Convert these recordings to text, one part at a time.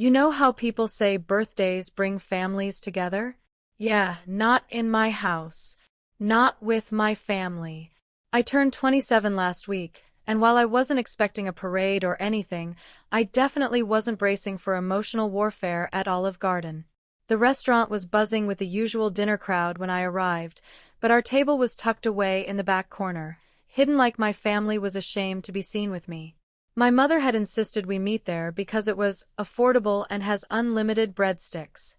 You know how people say birthdays bring families together? Yeah, not in my house. Not with my family. I turned 27 last week, and while I wasn't expecting a parade or anything, I definitely wasn't bracing for emotional warfare at Olive Garden. The restaurant was buzzing with the usual dinner crowd when I arrived, but our table was tucked away in the back corner, hidden like my family was ashamed to be seen with me. My mother had insisted we meet there because it was affordable and has unlimited breadsticks.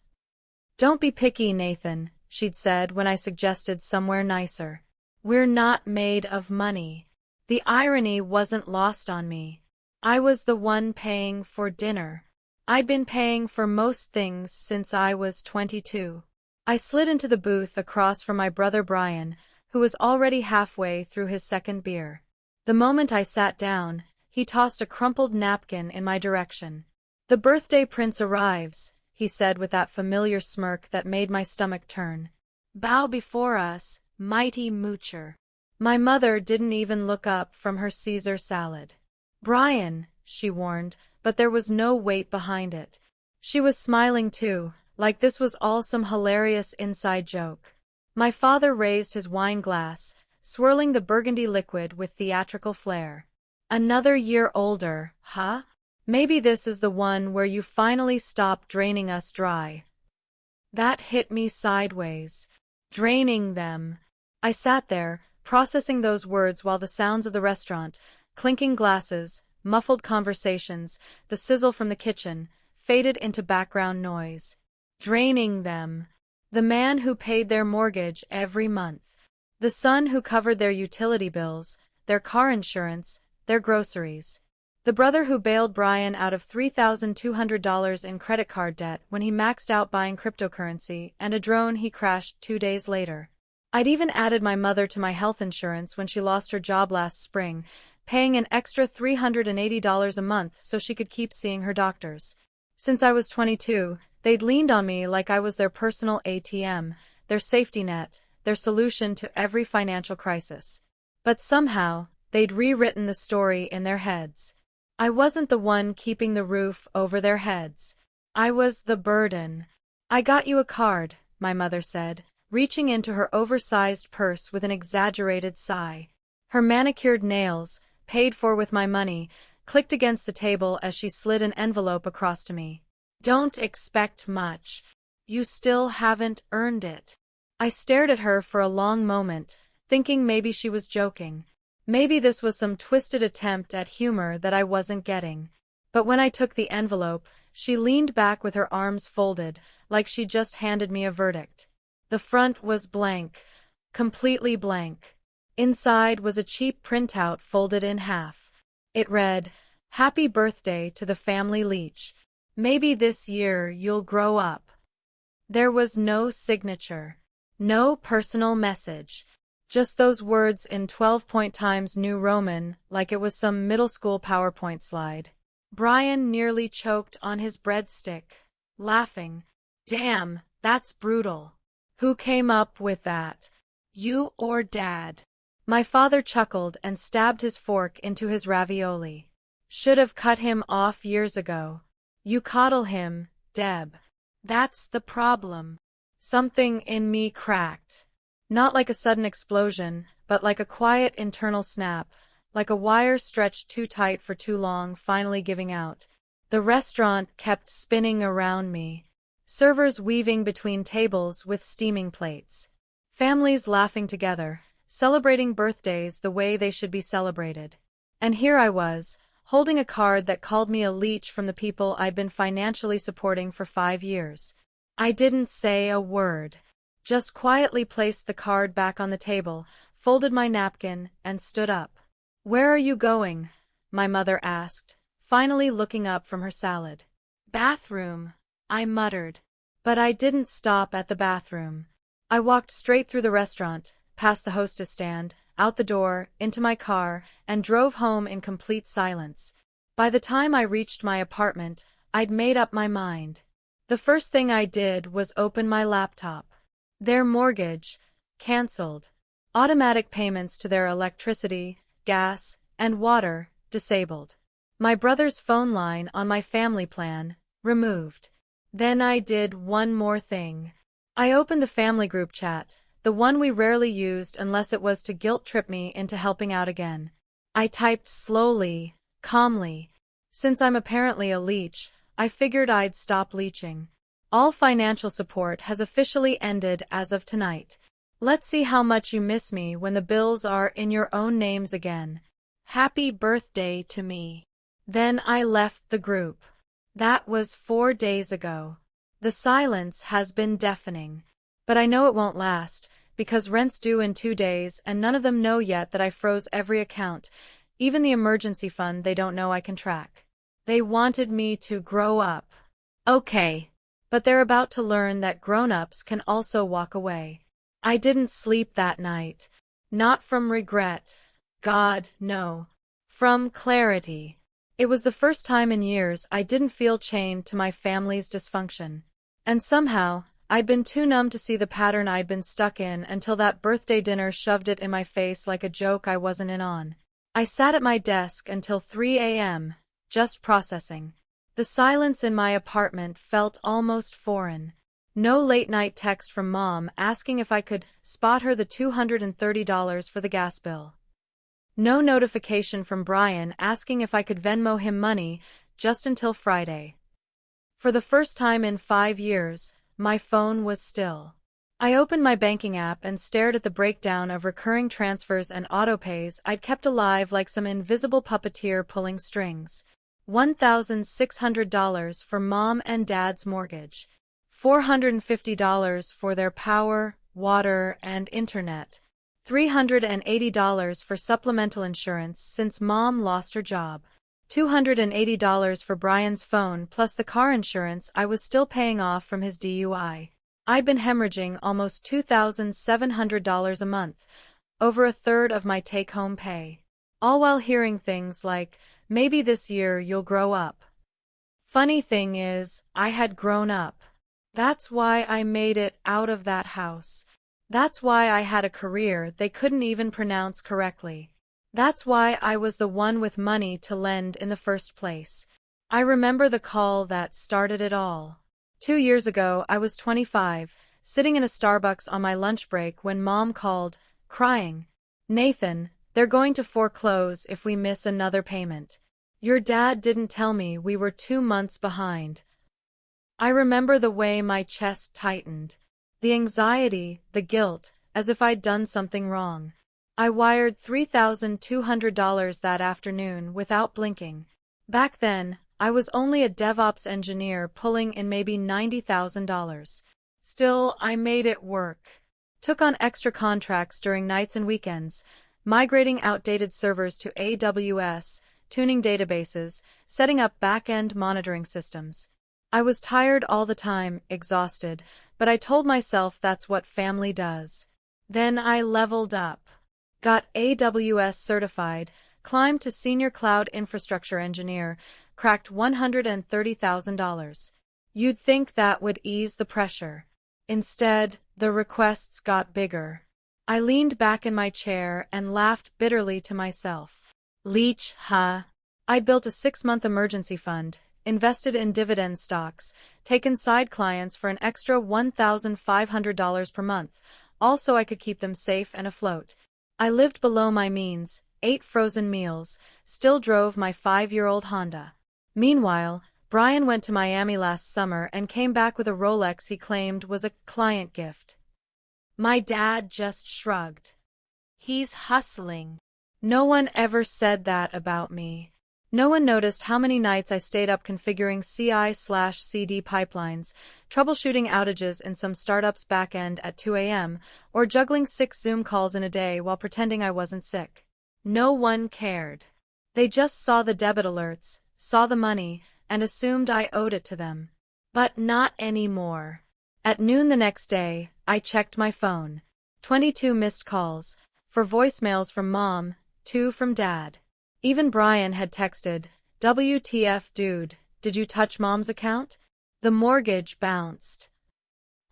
Don't be picky, Nathan, she'd said when I suggested somewhere nicer. We're not made of money. The irony wasn't lost on me. I was the one paying for dinner. I'd been paying for most things since I was 22. I slid into the booth across from my brother Brian, who was already halfway through his second beer. The moment I sat down, he tossed a crumpled napkin in my direction. "The birthday prince arrives," he said with that familiar smirk that made my stomach turn. "Bow before us, mighty moocher." My mother didn't even look up from her Caesar salad. "Brian," she warned, but there was no weight behind it. She was smiling too, like this was all some hilarious inside joke. My father raised his wine glass, swirling the burgundy liquid with theatrical flair. "Another year older, huh? Maybe this is the one where you finally stop draining us dry." That hit me sideways. Draining them. I sat there, processing those words while the sounds of the restaurant, clinking glasses, muffled conversations, the sizzle from the kitchen, faded into background noise. Draining them. The man who paid their mortgage every month. The son who covered their utility bills, their car insurance, their groceries. The brother who bailed Brian out of $3,200 in credit card debt when he maxed out buying cryptocurrency and a drone he crashed 2 days later. I'd even added my mother to my health insurance when she lost her job last spring, paying an extra $380 a month so she could keep seeing her doctors. Since I was 22, they'd leaned on me like I was their personal ATM, their safety net, their solution to every financial crisis. But somehow, they'd rewritten the story in their heads. I wasn't the one keeping the roof over their heads. I was the burden. "I got you a card," my mother said, reaching into her oversized purse with an exaggerated sigh. Her manicured nails, paid for with my money, clicked against the table as she slid an envelope across to me. "Don't expect much. You still haven't earned it." I stared at her for a long moment, thinking maybe she was joking. Maybe this was some twisted attempt at humor that I wasn't getting. But when I took the envelope, she leaned back with her arms folded, like she'd just handed me a verdict. The front was blank. Completely blank. Inside was a cheap printout folded in half. It read, "Happy birthday to the family Leech. Maybe this year you'll grow up." There was no signature. No personal message. Just those words in 12-point Times New Roman, like it was some middle school PowerPoint slide. Brian nearly choked on his breadstick, laughing. "Damn, that's brutal. Who came up with that? You or Dad?" My father chuckled and stabbed his fork into his ravioli. "Should have cut him off years ago. You coddle him, Deb. That's the problem." Something in me cracked. Not like a sudden explosion, but like a quiet internal snap, like a wire stretched too tight for too long finally giving out. The restaurant kept spinning around me. Servers weaving between tables with steaming plates. Families laughing together, celebrating birthdays the way they should be celebrated. And here I was, holding a card that called me a leech from the people I'd been financially supporting for 5 years. I didn't say a word. Just quietly placed the card back on the table, folded my napkin, and stood up. "Where are you going?" my mother asked, finally looking up from her salad. "Bathroom," I muttered. But I didn't stop at the bathroom. I walked straight through the restaurant, past the hostess stand, out the door, into my car, and drove home in complete silence. By the time I reached my apartment, I'd made up my mind. The first thing I did was open my laptop. Their mortgage, canceled. Automatic payments to their electricity, gas, and water, disabled. My brother's phone line on my family plan, Removed. Then I did one more thing. I opened the family group chat, the one we rarely used unless it was to guilt-trip me into helping out again. I typed slowly, calmly. Since I'm apparently a leech, I figured I'd stop leeching. All financial support has officially ended as of tonight. Let's see how much you miss me when the bills are in your own names again. Happy birthday to me. Then I left the group. That was 4 days ago. The silence has been deafening. But I know it won't last, because rent's due in 2 days and none of them know yet that I froze every account, even the emergency fund they don't know I can track. They wanted me to grow up. Okay. But they're about to learn that grown-ups can also walk away. I didn't sleep that night. Not from regret. God, no. From clarity. It was the first time in years I didn't feel chained to my family's dysfunction. And somehow, I'd been too numb to see the pattern I'd been stuck in until that birthday dinner shoved it in my face like a joke I wasn't in on. I sat at my desk until 3 a.m., just processing. The silence in my apartment felt almost foreign. No late-night text from Mom asking if I could spot her the $230 for the gas bill. No notification from Brian asking if I could Venmo him money just until Friday. For the first time in 5 years, my phone was still. I opened my banking app and stared at the breakdown of recurring transfers and autopays I'd kept alive like some invisible puppeteer pulling strings. $1,600 for Mom and Dad's mortgage. $450 for their power, water, and internet. $380 for supplemental insurance since Mom lost her job. $280 for Brian's phone plus the car insurance I was still paying off from his DUI. I'd been hemorrhaging almost $2,700 a month, over a third of my take-home pay. All while hearing things like, maybe this year you'll grow up. Funny thing is, I had grown up. That's why I made it out of that house. That's why I had a career they couldn't even pronounce correctly. That's why I was the one with money to lend in the first place. I remember the call that started it all. 2 years ago, I was 25, sitting in a Starbucks on my lunch break when Mom called, crying. Nathan, they're going to foreclose if we miss another payment. Your dad didn't tell me we were 2 months behind. I remember the way my chest tightened. The anxiety, the guilt, as if I'd done something wrong. I wired $3,200 that afternoon without blinking. Back then, I was only a DevOps engineer pulling in maybe $90,000. Still, I made it work. Took on extra contracts during nights and weekends, migrating outdated servers to AWS, tuning databases, setting up back-end monitoring systems. I was tired all the time, exhausted, but I told myself that's what family does. Then I leveled up. Got AWS certified, climbed to senior cloud infrastructure engineer, cracked $130,000. You'd think that would ease the pressure. Instead, the requests got bigger. I leaned back in my chair and laughed bitterly to myself. Leech, huh? I'd built a 6-month emergency fund, invested in dividend stocks, taken side clients for an extra $1,500 per month, all so I could keep them safe and afloat. I lived below my means, ate frozen meals, still drove my 5-year-old Honda. Meanwhile, Brian went to Miami last summer and came back with a Rolex he claimed was a client gift. My dad just shrugged. He's hustling. No one ever said that about me. No one noticed how many nights I stayed up configuring CI/CD pipelines, troubleshooting outages in some startup's backend at 2 a.m., or juggling 6 Zoom calls in a day while pretending I wasn't sick. No one cared. They just saw the debit alerts, saw the money, and assumed I owed it to them. But not anymore. At noon the next day, I checked my phone. 22 missed calls, 4 voicemails from Mom, 2 from Dad. Even Brian had texted, WTF dude, did you touch Mom's account? The mortgage bounced.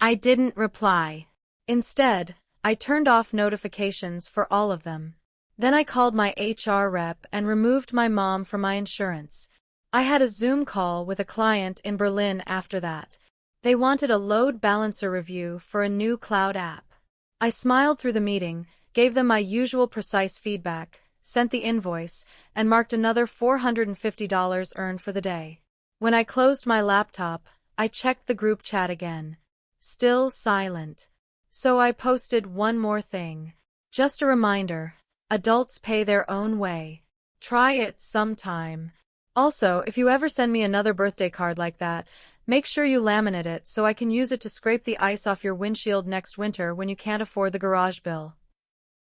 I didn't reply. Instead, I turned off notifications for all of them. Then I called my HR rep and removed my mom from my insurance. I had a Zoom call with a client in Berlin after that. They wanted a load balancer review for a new cloud app. I smiled through the meeting, gave them my usual precise feedback, sent the invoice, and marked another $450 earned for the day. When I closed my laptop, I checked the group chat again. Still silent. So I posted one more thing. Just a reminder, adults pay their own way. Try it sometime. Also, if you ever send me another birthday card like that, make sure you laminate it so I can use it to scrape the ice off your windshield next winter when you can't afford the garage bill.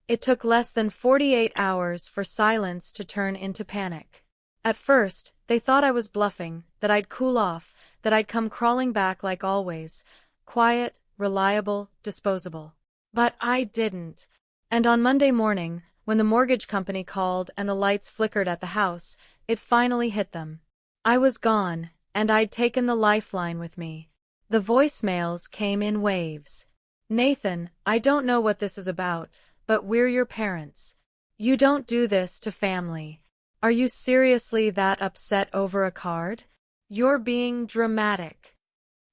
It took less than 48 hours for silence to turn into panic. At first, they thought I was bluffing, that I'd cool off, that I'd come crawling back like always, quiet, reliable, disposable. But I didn't. And on Monday morning, when the mortgage company called and the lights flickered at the house, it finally hit them. I was gone, and I'd taken the lifeline with me. The voicemails came in waves. Nathan, I don't know what this is about, but we're your parents. You don't do this to family. Are you seriously that upset over a card? You're being dramatic.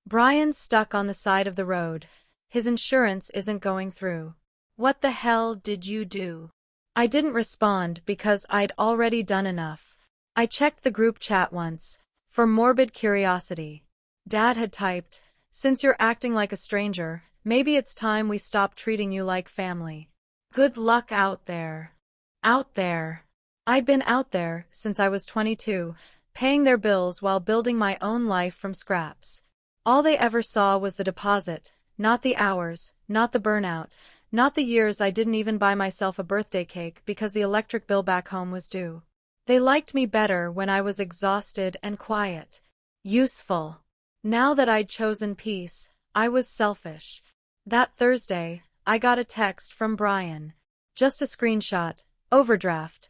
Brian's stuck on the side of the road. His insurance isn't going through. What the hell did you do? I didn't respond because I'd already done enough. I checked the group chat once, for morbid curiosity. Dad had typed, "Since you're acting like a stranger, maybe it's time we stop treating you like family. Good luck out there." Out there. I'd been out there since I was 22, paying their bills while building my own life from scraps. All they ever saw was the deposit, not the hours, not the burnout, not the years I didn't even buy myself a birthday cake because the electric bill back home was due. They liked me better when I was exhausted and quiet. Useful. Now that I'd chosen peace, I was selfish. That Thursday, I got a text from Brian. Just a screenshot. Overdraft.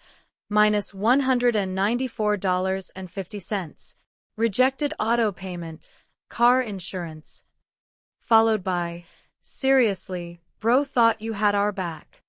Minus $194.50. Rejected auto payment. Car insurance. Followed by, seriously, bro thought you had our back.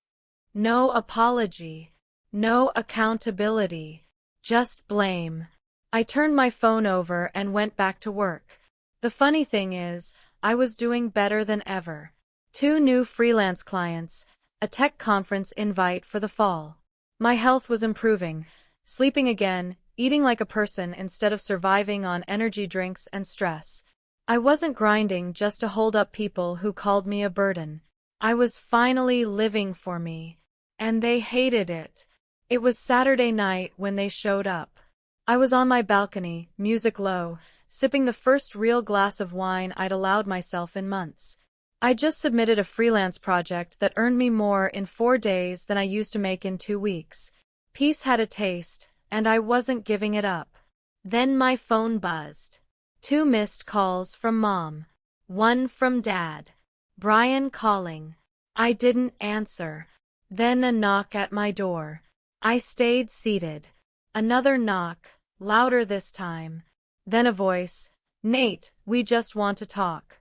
No apology. No accountability. Just blame. I turned my phone over and went back to work. The funny thing is, I was doing better than ever. 2 new freelance clients, a tech conference invite for the fall. My health was improving, sleeping again, eating like a person instead of surviving on energy drinks and stress. I wasn't grinding just to hold up people who called me a burden. I was finally living for me. And they hated it. It was Saturday night when they showed up. I was on my balcony, music low, sipping the first real glass of wine I'd allowed myself in months. I just submitted a freelance project that earned me more in 4 days than I used to make in 2 weeks. Peace had a taste, and I wasn't giving it up. Then my phone buzzed. 2 missed calls from Mom. 1 from Dad. Brian calling. I didn't answer. Then a knock at my door. I stayed seated. Another knock, louder this time. Then a voice. "Nate, we just want to talk."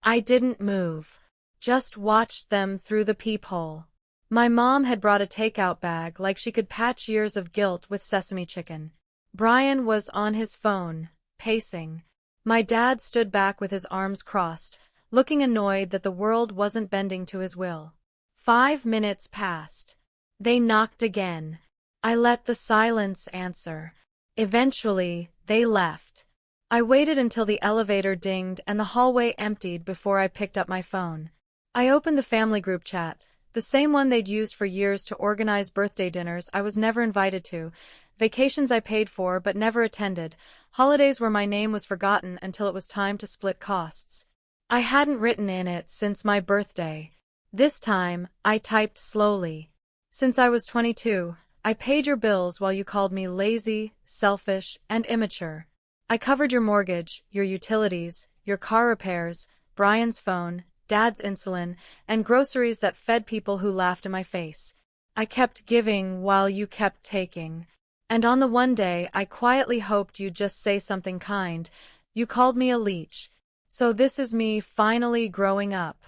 I didn't move. Just watched them through the peephole. My mom had brought a takeout bag like she could patch years of guilt with sesame chicken. Brian was on his phone, pacing. My dad stood back with his arms crossed, looking annoyed that the world wasn't bending to his will. 5 minutes passed. They knocked again. I let the silence answer. Eventually, they left. I waited until the elevator dinged and the hallway emptied before I picked up my phone. I opened the family group chat, the same one they'd used for years to organize birthday dinners I was never invited to, vacations I paid for but never attended, holidays where my name was forgotten until it was time to split costs. I hadn't written in it since my birthday. This time, I typed slowly. "Since I was 22, I paid your bills while you called me lazy, selfish, and immature. I covered your mortgage, your utilities, your car repairs, Brian's phone, Dad's insulin, and groceries that fed people who laughed in my face. I kept giving while you kept taking. And on the one day I quietly hoped you'd just say something kind, you called me a leech. So this is me finally growing up.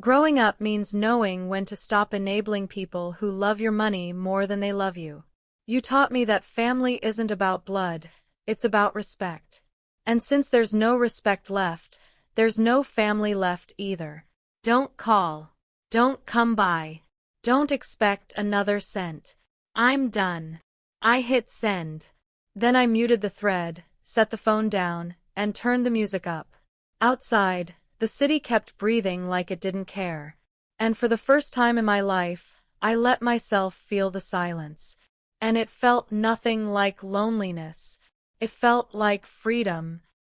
Growing up means knowing when to stop enabling people who love your money more than they love you. You taught me that family isn't about blood, It's about respect. And since there's no respect left, there's no family left either. Don't call. Don't come by. Don't expect another cent. I'm done. I hit send. Then I muted the thread, set the phone down, and turned the music up. Outside, the city kept breathing like it didn't care. And for the first time in my life, I let myself feel the silence. And it felt nothing like loneliness. It felt like freedom.